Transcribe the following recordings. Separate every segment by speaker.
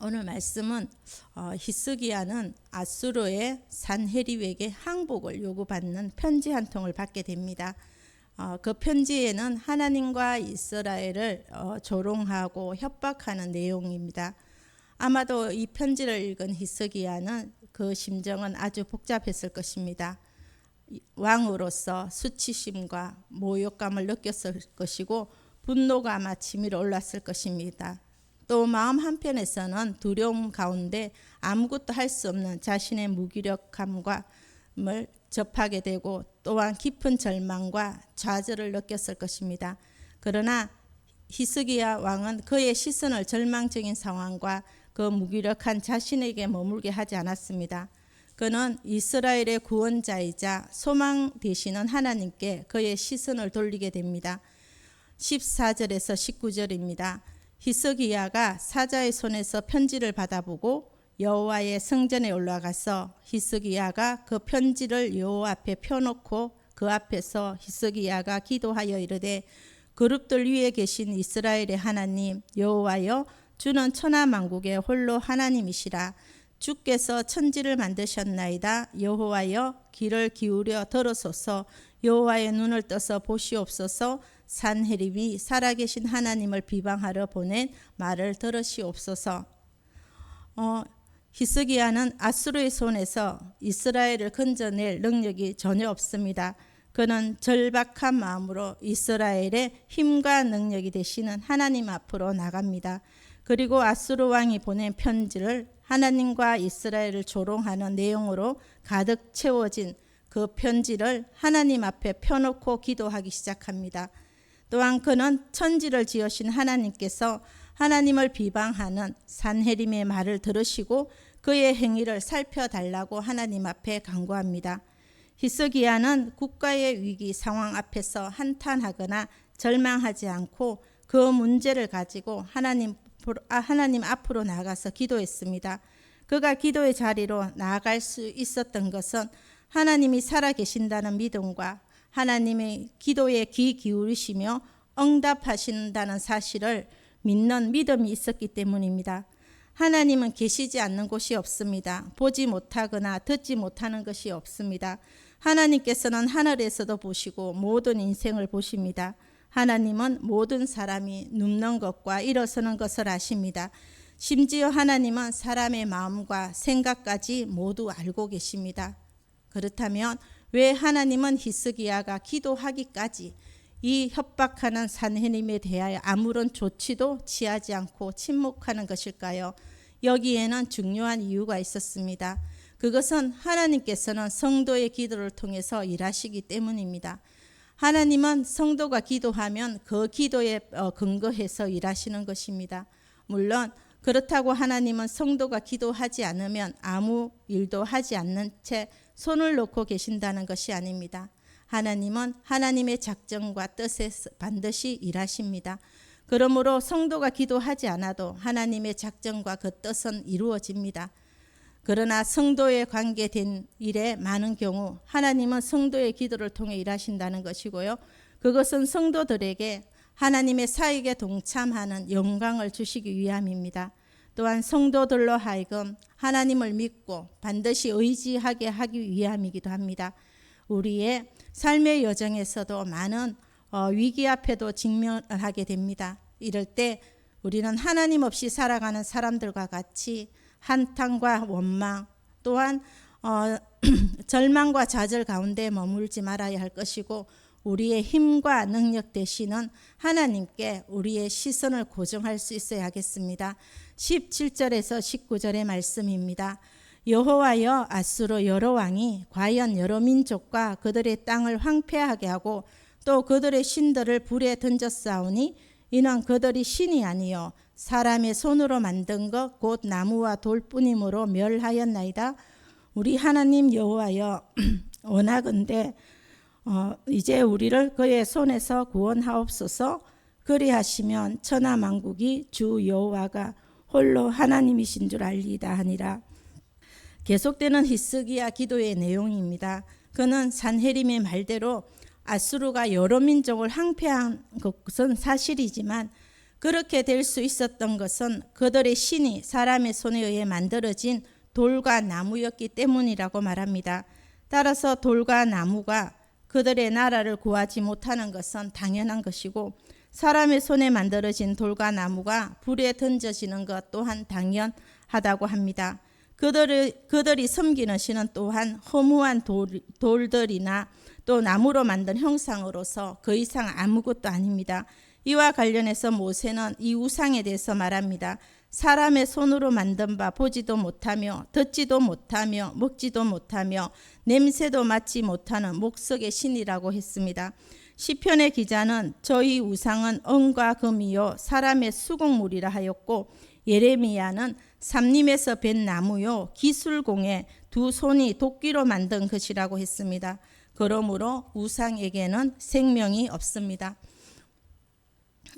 Speaker 1: 오늘 말씀은 히스기야는 아수르의 산헤립에게 항복을 요구받는 편지 한 통을 받게 됩니다. 그 편지에는 하나님과 이스라엘을 조롱하고 협박하는 내용입니다. 아마도 이 편지를 읽은 히스기야는 그 심정은 아주 복잡했을 것입니다. 왕으로서 수치심과 모욕감을 느꼈을 것이고 분노가 아마 치밀어 올랐을 것입니다. 또 마음 한편에서는 두려움 가운데 아무것도 할 수 없는 자신의 무기력함을 접하게 되고 또한 깊은 절망과 좌절을 느꼈을 것입니다. 그러나 히스기야 왕은 그의 시선을 절망적인 상황과 그 무기력한 자신에게 머물게 하지 않았습니다. 그는 이스라엘의 구원자이자 소망 되시는 하나님께 그의 시선을 돌리게 됩니다. 14절에서 19절입니다. 히스기야가 사자의 손에서 편지를 받아보고 여호와의 성전에 올라가서 히스기야가 그 편지를 여호와 앞에 펴놓고 그 앞에서 히스기야가 기도하여 이르되 그룹들 위에 계신 이스라엘의 하나님 여호와여 주는 천하만국의 홀로 하나님이시라. 주께서 천지를 만드셨나이다. 여호와여 귀를 기울여 들으소서. 여호와의 눈을 떠서 보시옵소서. 산헤립이 살아계신 하나님을 비방하러 보낸 말을 들으시옵소서. 히스기야는 아수르의 손에서 이스라엘을 건져낼 능력이 전혀 없습니다. 그는 절박한 마음으로 이스라엘의 힘과 능력이 되시는 하나님 앞으로 나갑니다. 그리고 아수르 왕이 보낸 편지를 하나님과 이스라엘을 조롱하는 내용으로 가득 채워진 그 편지를 하나님 앞에 펴놓고 기도하기 시작합니다. 또한 그는 천지를 지으신 하나님께서 하나님을 비방하는 산헤립의 말을 들으시고 그의 행위를 살펴달라고 하나님 앞에 간구합니다. 히스기야는 국가의 위기 상황 앞에서 한탄하거나 절망하지 않고 그 문제를 가지고 하나님 앞으로 나가서 기도했습니다. 그가 기도의 자리로 나아갈 수 있었던 것은 하나님이 살아계신다는 믿음과 하나님의 기도에 귀 기울이시며 응답하신다는 사실을 믿는 믿음이 있었기 때문입니다. 하나님은 계시지 않는 곳이 없습니다. 보지 못하거나 듣지 못하는 것이 없습니다. 하나님께서는 하늘에서도 보시고 모든 인생을 보십니다. 하나님은 모든 사람이 눕는 것과 일어서는 것을 아십니다. 심지어 하나님은 사람의 마음과 생각까지 모두 알고 계십니다. 그렇다면 왜 하나님은 히스기야가 기도하기까지 이 협박하는 산헤립에 대하여 아무런 조치도 취하지 않고 침묵하는 것일까요? 여기에는 중요한 이유가 있었습니다. 그것은 하나님께서는 성도의 기도를 통해서 일하시기 때문입니다. 하나님은 성도가 기도하면 그 기도에 근거해서 일하시는 것입니다. 물론 그렇다고 하나님은 성도가 기도하지 않으면 아무 일도 하지 않는 채 손을 놓고 계신다는 것이 아닙니다. 하나님은 하나님의 작정과 뜻에 반드시 일하십니다. 그러므로 성도가 기도하지 않아도 하나님의 작정과 그 뜻은 이루어집니다. 그러나 성도에 관계된 일에 많은 경우 하나님은 성도의 기도를 통해 일하신다는 것이고요. 그것은 성도들에게 하나님의 사역에 동참하는 영광을 주시기 위함입니다. 또한 성도들로 하여금 하나님을 믿고 반드시 의지하게 하기 위함이기도 합니다. 우리의 삶의 여정에서도 많은 위기 앞에도 직면하게 됩니다. 이럴 때 우리는 하나님 없이 살아가는 사람들과 같이 한탄과 원망 또한 절망과 좌절 가운데 머물지 말아야 할 것이고 우리의 힘과 능력 되시는 하나님께 우리의 시선을 고정할 수 있어야 하겠습니다. 17절에서 19절의 말씀입니다. 여호와여 아수르 여러 왕이 과연 여러 민족과 그들의 땅을 황폐하게 하고 또 그들의 신들을 불에 던졌사오니 이는 그들이 신이 아니요 사람의 손으로 만든 것 곧 나무와 돌뿐이므로 멸하였나이다. 우리 하나님 여호와여 원하건대 이제 우리를 그의 손에서 구원하옵소서. 그리하시면 천하만국이 주 여호와가 홀로 하나님이신 줄 알리다 하니라. 계속되는 히스기야 기도의 내용입니다. 그는 산헤립의 말대로 아수르가 여러 민족을 항폐한 것은 사실이지만 그렇게 될 수 있었던 것은 그들의 신이 사람의 손에 의해 만들어진 돌과 나무였기 때문이라고 말합니다. 따라서 돌과 나무가 그들의 나라를 구하지 못하는 것은 당연한 것이고, 사람의 손에 만들어진 돌과 나무가 불에 던져지는 것 또한 당연하다고 합니다. 그들이 섬기는 신은 또한 허무한 돌들이나 또 나무로 만든 형상으로서 그 이상 아무것도 아닙니다. 이와 관련해서 모세는 이 우상에 대해서 말합니다. 사람의 손으로 만든 바 보지도 못하며 듣지도 못하며 먹지도 못하며 냄새도 맡지 못하는 목석의 신이라고 했습니다. 시편의 기자는 저희 우상은 은과 금이요 사람의 수공물이라 하였고, 예레미야는 삼림에서 벤 나무요 기술공의 두 손이 도끼로 만든 것이라고 했습니다. 그러므로 우상에게는 생명이 없습니다.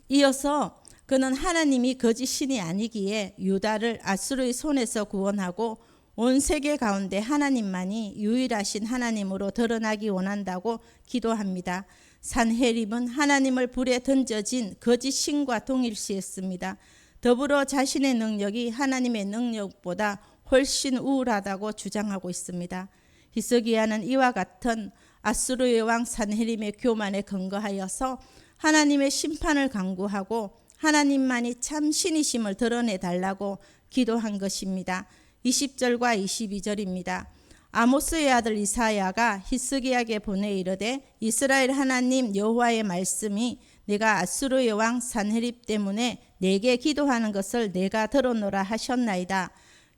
Speaker 1: 이어서 그는 하나님이 거짓 신이 아니기에 유다를 아수르의 손에서 구원하고 온 세계 가운데 하나님만이 유일하신 하나님으로 드러나기 원한다고 기도합니다. 산헤립은 하나님을 불에 던져진 거짓 신과 동일시했습니다. 더불어 자신의 능력이 하나님의 능력보다 훨씬 우월하다고 주장하고 있습니다. 히스기야는 이와 같은 아수르의 왕 산헤립의 교만에 근거하여서 하나님의 심판을 강구하고 하나님만이 참 신이심을 드러내달라고 기도한 것입니다. 20절과 22절입니다. 아모스의 아들 이사야가 히스기야에게 보내 이르되 이스라엘 하나님 여호와의 말씀이 내가 아수르의 왕 산헤립 때문에 내게 기도하는 것을 내가 들었노라 하셨나이다.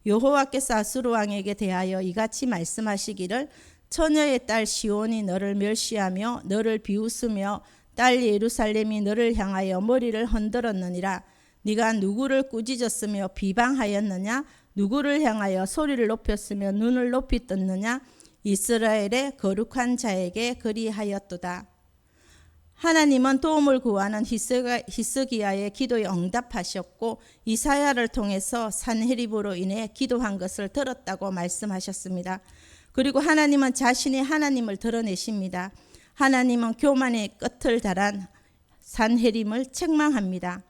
Speaker 1: 여호와께서 아수르 왕에게 대하여 이같이 말씀하시기를 처녀의 딸 시온이 너를 멸시하며 너를 비웃으며 딸 예루살렘이 너를 향하여 머리를 흔들었느니라. 네가 누구를 꾸짖었으며 비방하였느냐? 누구를 향하여 소리를 높였으며 눈을 높이 떴느냐? 이스라엘의 거룩한 자에게 그리하였도다. 하나님은 도움을 구하는 히스기야의 기도에 응답하셨고 이사야를 통해서 산헤립으로 인해 기도한 것을 들었다고 말씀하셨습니다. 그리고 하나님은 자신이 하나님을 드러내십니다. 하나님은 교만의 끝을 달한 산헤립을 책망합니다.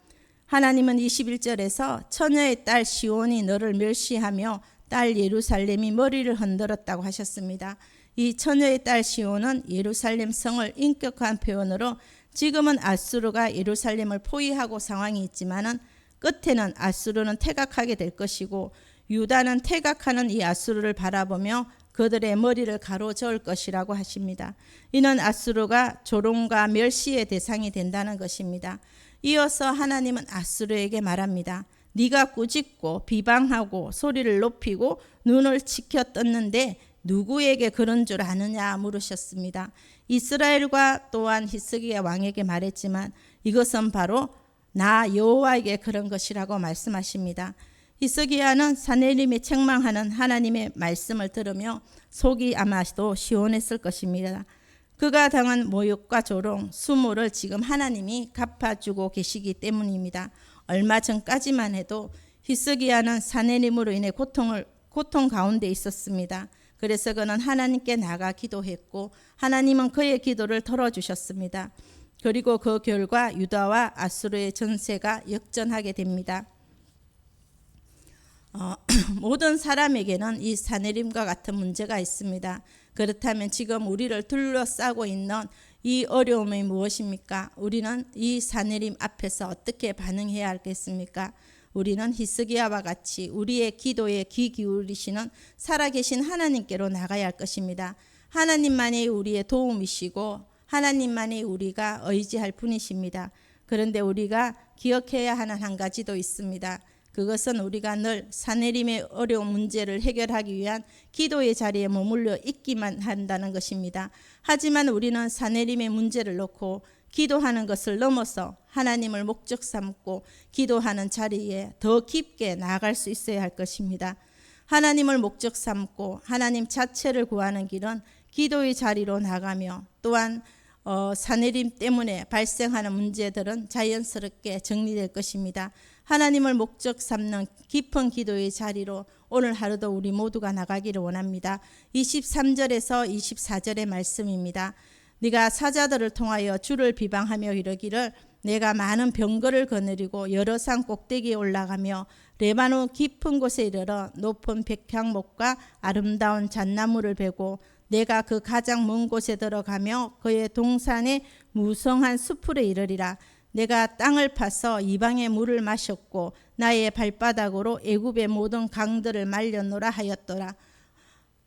Speaker 1: 하나님은 21절에서 처녀의 딸 시온이 너를 멸시하며 딸 예루살렘이 머리를 흔들었다고 하셨습니다. 이 처녀의 딸 시온은 예루살렘 성을 인격화한 표현으로 지금은 아수르가 예루살렘을 포위하고 상황이 있지만은 끝에는 아수르는 퇴각하게 될 것이고 유다는 퇴각하는 이 아수르를 바라보며 그들의 머리를 가로저을 것이라고 하십니다. 이는 아수르가 조롱과 멸시의 대상이 된다는 것입니다. 이어서 하나님은 아수르에게 말합니다. 네가 꾸짖고 비방하고 소리를 높이고 눈을 치켜 떴는데 누구에게 그런 줄 아느냐 물으셨습니다. 이스라엘과 또한 히스기야 왕에게 말했지만 이것은 바로 나 여호와에게 그런 것이라고 말씀하십니다. 히스기야는 산헤립이 책망하는 하나님의 말씀을 들으며 속이 아마도 시원했을 것입니다. 그가 당한 모욕과 조롱, 수모를 지금 하나님이 갚아주고 계시기 때문입니다. 얼마 전까지만 해도 히스기야는 산헤립으로 인해 고통 가운데 있었습니다. 그래서 그는 하나님께 나가 기도했고 하나님은 그의 기도를 들어주셨습니다. 그리고 그 결과 유다와 아수르의 전세가 역전하게 됩니다. 모든 사람에게는 이 산헤립과 같은 문제가 있습니다. 그렇다면 지금 우리를 둘러싸고 있는 이 어려움이 무엇입니까? 우리는 이 산헤립 앞에서 어떻게 반응해야 하겠습니까? 우리는 히스기야와 같이 우리의 기도에 귀 기울이시는 살아계신 하나님께로 나가야 할 것입니다. 하나님만이 우리의 도움이시고 하나님만이 우리가 의지할 분이십니다. 그런데 우리가 기억해야 하는 한 가지도 있습니다. 그것은 우리가 늘 산헤립의 어려운 문제를 해결하기 위한 기도의 자리에 머물러 있기만 한다는 것입니다. 하지만 우리는 산헤립의 문제를 놓고 기도하는 것을 넘어서 하나님을 목적 삼고 기도하는 자리에 더 깊게 나아갈 수 있어야 할 것입니다. 하나님을 목적 삼고 하나님 자체를 구하는 길은 기도의 자리로 나가며 또한 산헤립 때문에 발생하는 문제들은 자연스럽게 정리될 것입니다. 하나님을 목적 삼는 깊은 기도의 자리로 오늘 하루도 우리 모두가 나가기를 원합니다. 23절에서 24절의 말씀입니다. 네가 사자들을 통하여 주를 비방하며 이르기를 내가 많은 병거를 거느리고 여러 산 꼭대기에 올라가며 레바논 깊은 곳에 이르러 높은 백향목과 아름다운 잣나무를 베고 내가 그 가장 먼 곳에 들어가며 그의 동산에 무성한 숲으로 이르리라. 내가 땅을 파서 이방의 물을 마셨고 나의 발바닥으로 애굽의 모든 강들을 말렸노라 하였더라.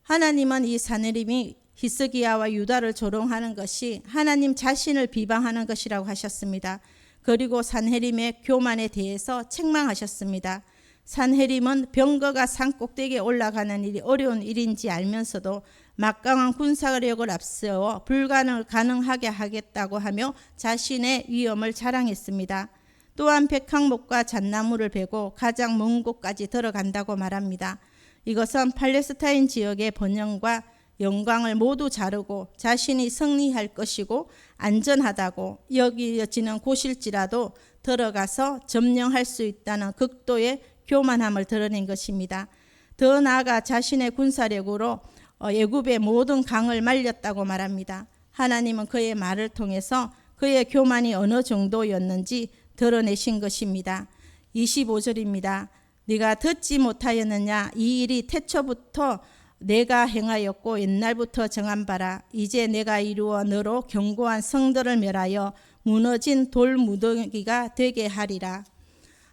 Speaker 1: 하나님은 이 사느림이 히스기야와 유다를 조롱하는 것이 하나님 자신을 비방하는 것이라고 하셨습니다. 그리고 산헤림의 교만에 대해서 책망하셨습니다. 산헤림은 병거가 산 꼭대기에 올라가는 일이 어려운 일인지 알면서도 막강한 군사력을 앞세워 불가능을 가능하게 하겠다고 하며 자신의 위엄을 자랑했습니다. 또한 백향목과 잣나무를 베고 가장 먼 곳까지 들어간다고 말합니다. 이것은 팔레스타인 지역의 번영과 영광을 모두 자르고 자신이 승리할 것이고 안전하다고 여겨지는 곳일지라도 들어가서 점령할 수 있다는 극도의 교만함을 드러낸 것입니다. 더 나아가 자신의 군사력으로 애굽의 모든 강을 말렸다고 말합니다. 하나님은 그의 말을 통해서 그의 교만이 어느 정도였는지 드러내신 것입니다. 25절입니다. 네가 듣지 못하였느냐? 이 일이 태초부터 내가 행하였고 옛날부터 정한 바라. 이제 내가 이루어 너로 견고한 성들을 멸하여 무너진 돌무더기가 되게 하리라.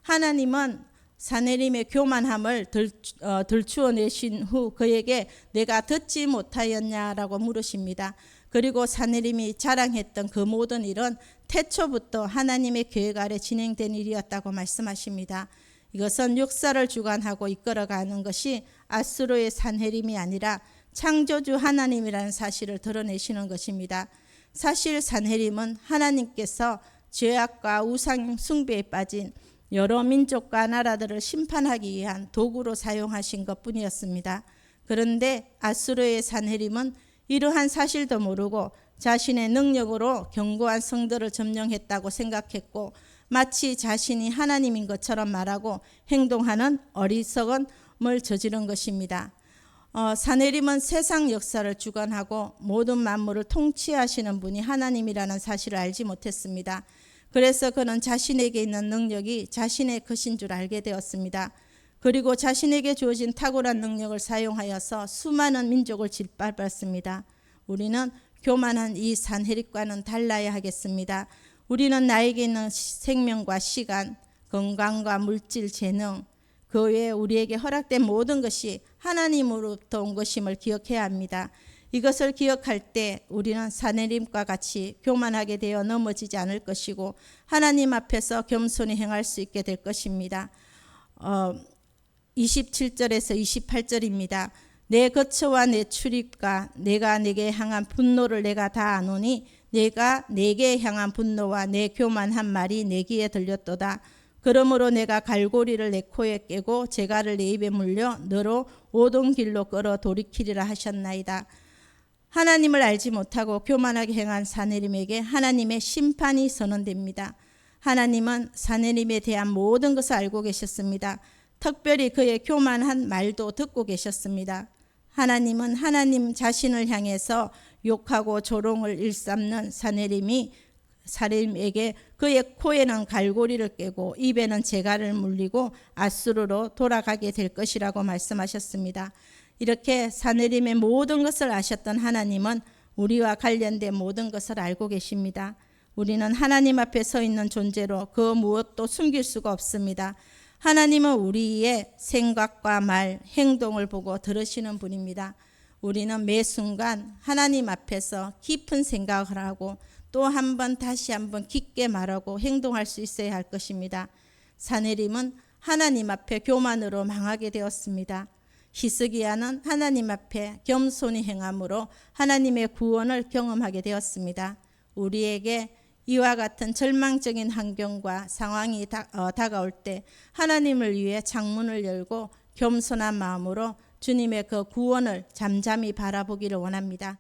Speaker 1: 하나님은 산헤림의 교만함을 들추어내신 후 그에게 내가 듣지 못하였냐라고 물으십니다. 그리고 산헤림이 자랑했던 그 모든 일은 태초부터 하나님의 계획 아래 진행된 일이었다고 말씀하십니다. 이것은 역사를 주관하고 이끌어가는 것이 아수르의 산헤림이 아니라 창조주 하나님이라는 사실을 드러내시는 것입니다. 사실 산헤림은 하나님께서 죄악과 우상 숭배에 빠진 여러 민족과 나라들을 심판하기 위한 도구로 사용하신 것뿐이었습니다. 그런데 아수르의 산헤림은 이러한 사실도 모르고 자신의 능력으로 견고한 성들을 점령했다고 생각했고 마치 자신이 하나님인 것처럼 말하고 행동하는 어리석음을 저지른 것입니다. 산헤림은 세상 역사를 주관하고 모든 만물을 통치하시는 분이 하나님이라는 사실을 알지 못했습니다. 그래서 그는 자신에게 있는 능력이 자신의 것인 줄 알게 되었습니다. 그리고 자신에게 주어진 탁월한 능력을 사용하여서 수많은 민족을 짓밟았습니다. 우리는 교만한 이 산헤립과는 달라야 하겠습니다. 우리는 나에게 있는 생명과 시간, 건강과 물질, 재능, 그 외에 우리에게 허락된 모든 것이 하나님으로부터 온 것임을 기억해야 합니다. 이것을 기억할 때 우리는 산헤립과 같이 교만하게 되어 넘어지지 않을 것이고 하나님 앞에서 겸손히 행할 수 있게 될 것입니다. 27절에서 28절입니다. 내 거처와 내 출입과 내가 내게 향한 분노를 내가 다 아노니 내가 내게 향한 분노와 내 교만한 말이 내 귀에 들렸도다. 그러므로 내가 갈고리를 내 코에 깨고 재갈을 내 입에 물려 너로 오던 길로 끌어 돌이키리라 하셨나이다. 하나님을 알지 못하고 교만하게 행한 산헤립에게 하나님의 심판이 선언됩니다. 하나님은 산헤립에 대한 모든 것을 알고 계셨습니다. 특별히 그의 교만한 말도 듣고 계셨습니다. 하나님은 하나님 자신을 향해서 욕하고 조롱을 일삼는 산헤립에게 그의 코에는 갈고리를 깨고 입에는 재갈을 물리고 아수르로 돌아가게 될 것이라고 말씀하셨습니다. 이렇게 산헤립의 모든 것을 아셨던 하나님은 우리와 관련된 모든 것을 알고 계십니다. 우리는 하나님 앞에 서 있는 존재로 그 무엇도 숨길 수가 없습니다. 하나님은 우리의 생각과 말, 행동을 보고 들으시는 분입니다. 우리는 매 순간 하나님 앞에서 깊은 생각을 하고 또 한 번 다시 한번 깊게 말하고 행동할 수 있어야 할 것입니다. 산헤립은 하나님 앞에 교만으로 망하게 되었습니다. 히스기야는 하나님 앞에 겸손히 행함으로 하나님의 구원을 경험하게 되었습니다. 우리에게 이와 같은 절망적인 환경과 상황이 다가올 때 하나님을 위해 창문을 열고 겸손한 마음으로 주님의 그 구원을 잠잠히 바라보기를 원합니다.